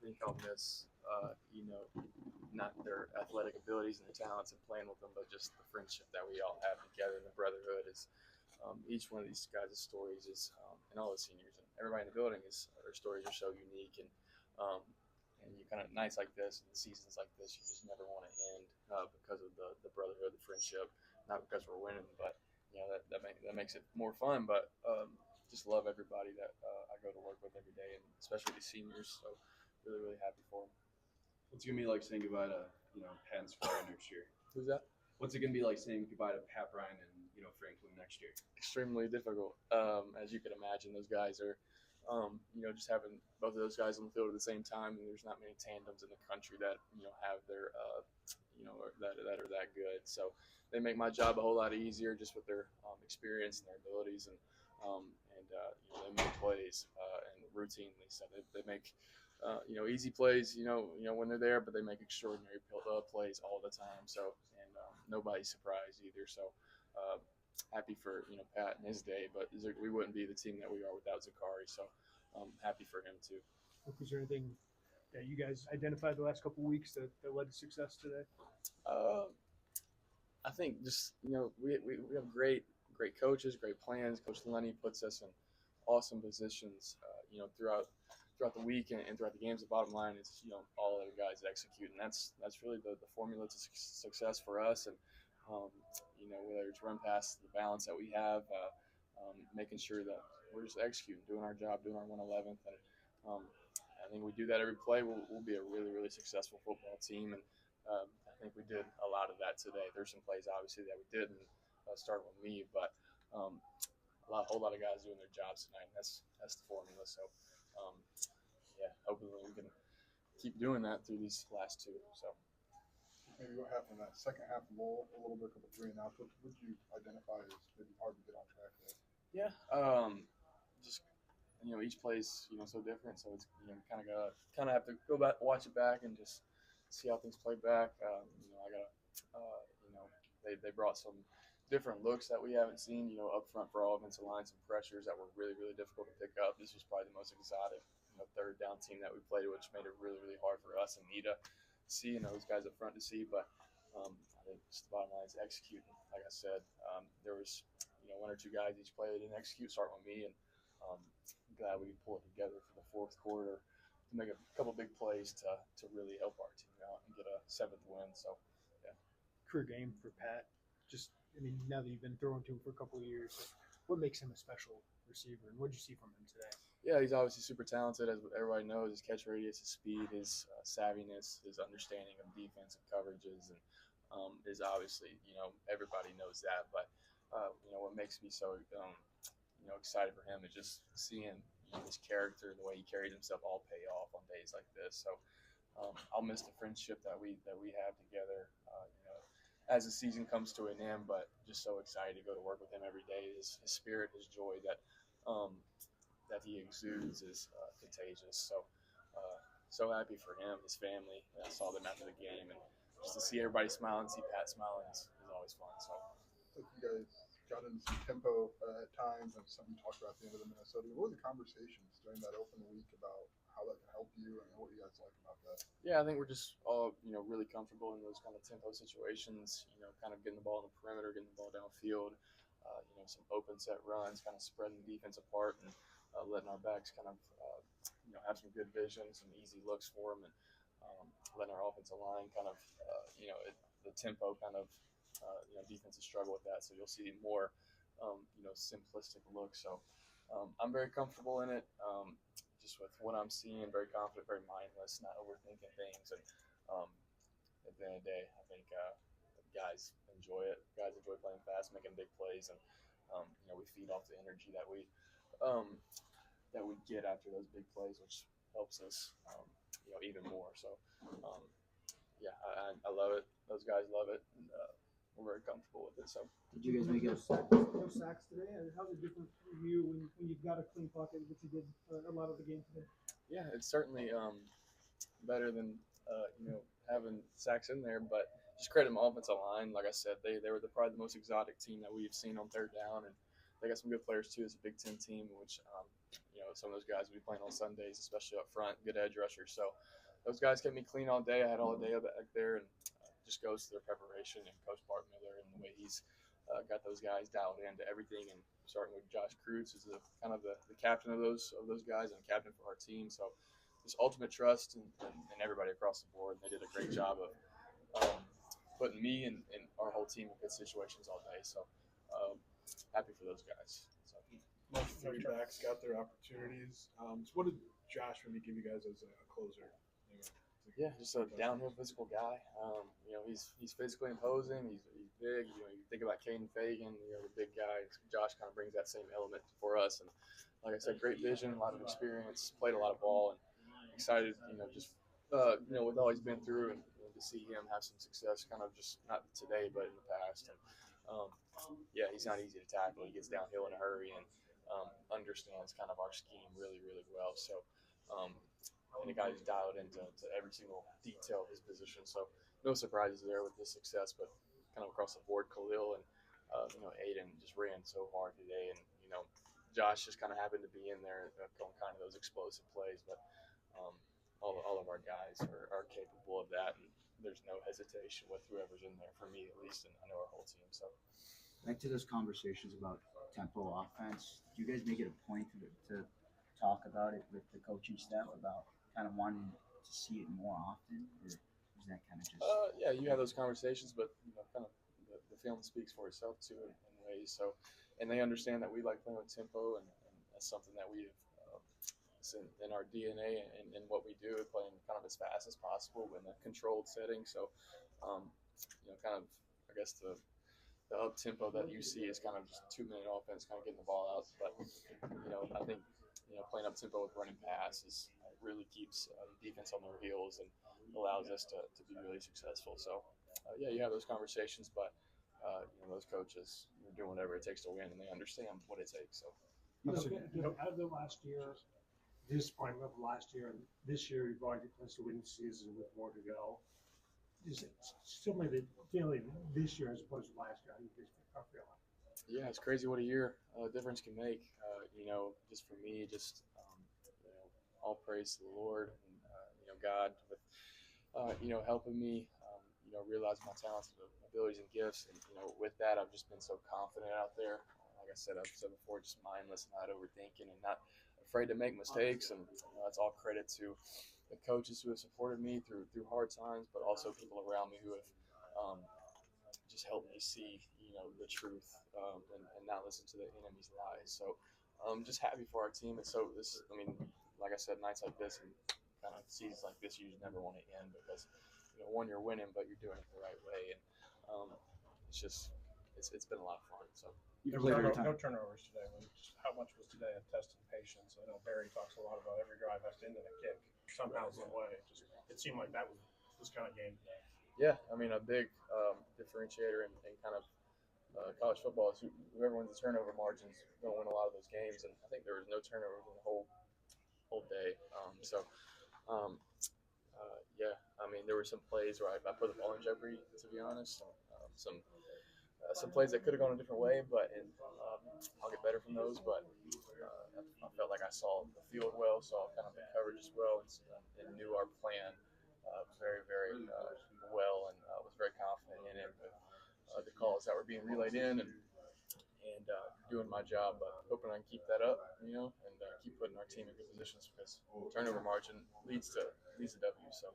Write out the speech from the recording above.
think I'll miss, not their athletic abilities and their talents and playing with them, but just the friendship that we all have together and the brotherhood is. Each one of these guys' stories and all the seniors and everybody in the building their stories are so unique and you kind of nights like this and seasons like this, you just never want to end because of the brotherhood, the friendship, not because we're winning, but that makes it more fun. But just love everybody that I go to work with every day, and especially the seniors. So really, really happy for them. What's it gonna be like saying goodbye to Pat and Squire next year? Who's that? What's it gonna be like saying goodbye to Pat Bryan and Franklin next year? Extremely difficult, as you can imagine. Those guys are, just having both of those guys on the field at the same time. And there's not many tandems in the country that have their, that are that good. So they make my job a whole lot easier just with their experience and their abilities, they make plays and routinely. So they make easy plays, when they're there, but they make extraordinary plays all the time. So, and nobody's surprised either. So, happy for Pat and his day, but we wouldn't be the team that we are without Zakari. So, happy for him too. Was there anything that you guys identified the last couple of weeks that led to success today? I think just we have great coaches, great plans. Coach Illini puts us in awesome positions, throughout the week and throughout the games. The bottom line is all of the guys that execute, and that's really the formula to success for us. And whether it's run past the balance that we have, making sure that we're just executing, doing our job, doing our 111th, and I think we do that every play. We'll be a really, really successful football team, and I think we did a lot of that today. There's some plays obviously that we didn't start with me, but a whole lot of guys doing their jobs tonight. And that's the formula. So hopefully we can keep doing that through these last two. So. Maybe what happened in that second half lull a little bit, couple 3 and outs. What would you identify as maybe hard to get on track there? Yeah, just each play's so different, so it's kind of have to go back, watch it back, and just see how things play back. I got they brought some different looks that we haven't seen up front for all offensive line, some pressures that were really, really difficult to pick up. This was probably the most exotic third down team that we played, which made it really, really hard for us and me to see, those guys up front to see. But I think just the bottom line is executing. Like I said, there was 1 or 2 guys each play that didn't execute, starting with me, and I'm glad we could pull it together for the fourth quarter to make a couple big plays to really help our team out and get a 7th win. So yeah, career game for Pat. Now that you've been throwing to him for a couple of years, what makes him a special receiver, and what did you see from him today? Yeah, he's obviously super talented, as everybody knows. His catch radius, his speed, his savviness, his understanding of defensive coverages, and is obviously, everybody knows that. But, what makes me so, excited for him is just seeing his character, the way he carries himself, all pay off on days like this. So I'll miss the friendship that we have together, as the season comes to an end, but just so excited to go to work with him every day. His spirit, his joy that he exudes is contagious. So happy for him, his family. I saw them after the game, and just to see everybody smiling, see Pat smiling is always fun. So Like you guys got into some tempo at times, and something you talked about at the end of the Minnesota. What were the conversations during that open week about how that can help you, and what you guys like about that? yeah, I think we're just all really comfortable in those kind of tempo situations. Kind of getting the ball in the perimeter, getting the ball downfield. Some open set runs, kind of spreading the defense apart, and letting our backs kind of have some good vision, some easy looks for them, and letting our offensive line kind of the tempo kind of defenses struggle with that. So you'll see more simplistic looks. So I'm very comfortable in it. Just with what I'm seeing, very confident, very mindless, not overthinking things. And at the end of the day, I think guys enjoy it. Guys enjoy playing fast, making big plays, and we feed off the energy that we get after those big plays, which helps us even more. So I love it. Those guys love it, and we're very comfortable with it. So did you guys make it? No sacks today. How's it different for you when you've got a clean pocket, which you did a lot of the game today? Yeah, it's certainly better than having sacks in there, but just credit my offensive line. Like I said, they were probably the most exotic team that we've seen on third down, and they got some good players too. It's a Big Ten team, which some of those guys will be playing on Sundays, especially up front, good edge rushers. So those guys kept me clean all day. I had all day back there, and just goes to their preparation and Coach Bart Miller and the way he's got those guys dialed into everything. And starting with Josh Cruz is kind of the captain of those guys and captain for our team. So just ultimate trust and everybody across the board. They did a great job of putting me and our whole team in good situations all day. So happy for those guys. So. Most three backs got their opportunities. So what did Josh really give you guys as a closer? Yeah, just a downhill physical guy. He's physically imposing. He's big. You think about Caden Fagan, the big guy. Josh kind of brings that same element for us. And like I said, great vision, a lot of experience, played a lot of ball, and excited. With all he's been through, and to see him have some success, kind of just not today, but in the past. And he's not easy to tackle. He gets downhill in a hurry and understands kind of our scheme really, really well. So. And the guy who's dialed into every single detail of his position. So no surprises there with his success, but kind of across the board, Khalil and Aiden just ran so hard today, and Josh just kind of happened to be in there going kind of those explosive plays. But all of our guys are capable of that, and there's no hesitation with whoever's in there, for me at least, and I know our whole team. So back to those conversations about tempo offense, do you guys make it a point to talk about it with the coaching staff about kind of wanting to see it more often, or is that kind of just? You have those conversations, but kind of the film speaks for itself too in ways. So, and they understand that we like playing with tempo, and that's something that we have it's in our DNA and what we do, playing kind of as fast as possible in a controlled setting. So, kind of I guess the up tempo that you see is kind of just 2-minute offense, kind of getting the ball out. But I think playing up tempo with running passes really keeps the defense on their heels and allows us to be really successful. So, you have those conversations, but those coaches are doing whatever it takes to win, and they understand what it takes. So, out of the last year, disappointment of last year, and this year you've already placed the winning season with more to go. Is it similar to feeling this year as opposed to last year? How you guys are feeling? Yeah, it's crazy what a year difference can make. Just for me, all praise to the Lord and God with helping me realize my talents and abilities and gifts. And with that, I've just been so confident out there. Like I said, I've said before, just mindless, not overthinking, and not afraid to make mistakes. And that's all credit to the coaches who have supported me through hard times, but also people around me who have just helped me see the truth and not listen to the enemy's lies. So just happy for our team. And so like I said, nights like this and kind of seasons like this, you just never want to end, because one, you're winning, but you're doing it the right way, and it's been a lot of fun. So There were no turnovers today. Just how much was today a test of patience? I know Barry talks a lot about every drive has to end in a kick somehow, some way. It seemed like that was this kind of game today. yeah, a big differentiator in kind of college football is whoever wins the turnover margins going to win a lot of those games, and I think there was no turnovers in the whole day. There were some plays where I put the ball in jeopardy, to be honest. Some plays that could have gone a different way, but I'll get better from those. But I felt like I saw the field well, saw kind of the coverage as well, and knew our plan very, very well, and was very confident in it with the calls that were being relayed in, and doing my job. But hoping I can keep that up, and keep putting our team in good positions, because turnover margin leads to W. So.